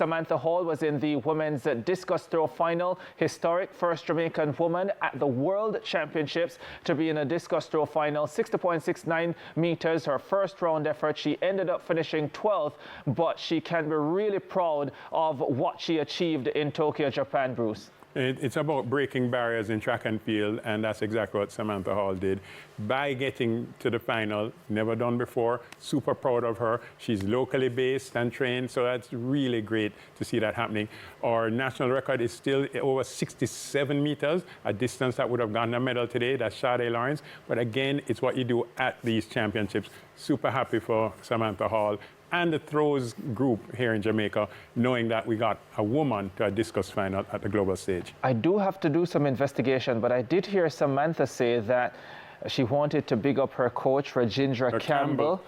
Samantha Hall was in the women's discus throw final. Historic, first Jamaican woman at the World Championships to be in a discus throw final. 60.69 meters, her first round effort. She ended up finishing 12th, but she can be really proud of what she achieved in Tokyo, Japan, Bruce. It's about breaking barriers in track and field, and that's exactly what Samantha Hall did. By getting to the final, never done before, super proud of her. She's locally based and trained, so that's really great to see that happening. Our national record is still over 67 meters, a distance that would have gotten a medal today. That's Sade Lawrence. But again, it's what you do at these championships. Super happy for Samantha Hall and the throws group here in Jamaica, knowing that we got a woman to a discus final at the global stage. I do have to do some investigation, but I did hear Samantha say that she wanted to big up her coach, Rajendra Campbell.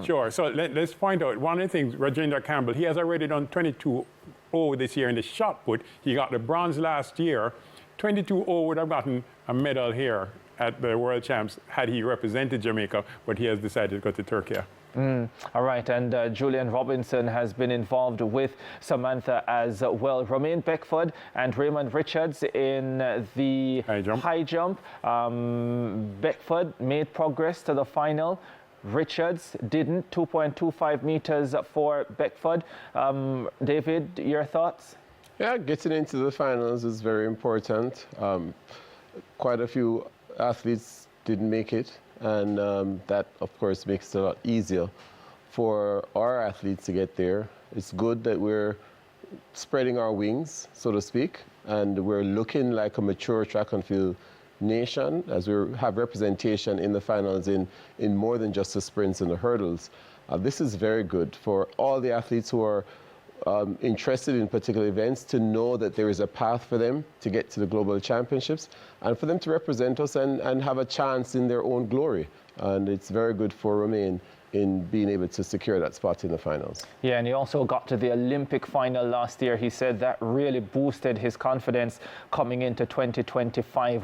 Sure, so let's point out one of the things, Rajendra Campbell, he has already done 22.0 this year in the shot put. He got the bronze last year. 22.0 would have gotten a medal here at the World Champs had he represented Jamaica, but he has decided to go to Turkey. All right, and Julian Robinson has been involved with Samantha as well. Romaine Beckford and Raymond Richards in the high jump. Beckford made progress to the final. Richards didn't. 2.25 meters for Beckford. David, your thoughts? Yeah, getting into the finals is very important. Quite a few athletes didn't make it. And that, of course, makes it a lot easier for our athletes to get there. It's good that we're spreading our wings, so to speak, and we're looking like a mature track and field nation as we have representation in the finals in more than just the sprints and the hurdles. This is very good for all the athletes who are interested in particular events to know that there is a path for them to get to the global championships and for them to represent us and have a chance in their own glory. And it's very good for Romaine in being able to secure that spot in the finals. Yeah, and he also got to the Olympic final last year. He said that really boosted his confidence coming into 2025.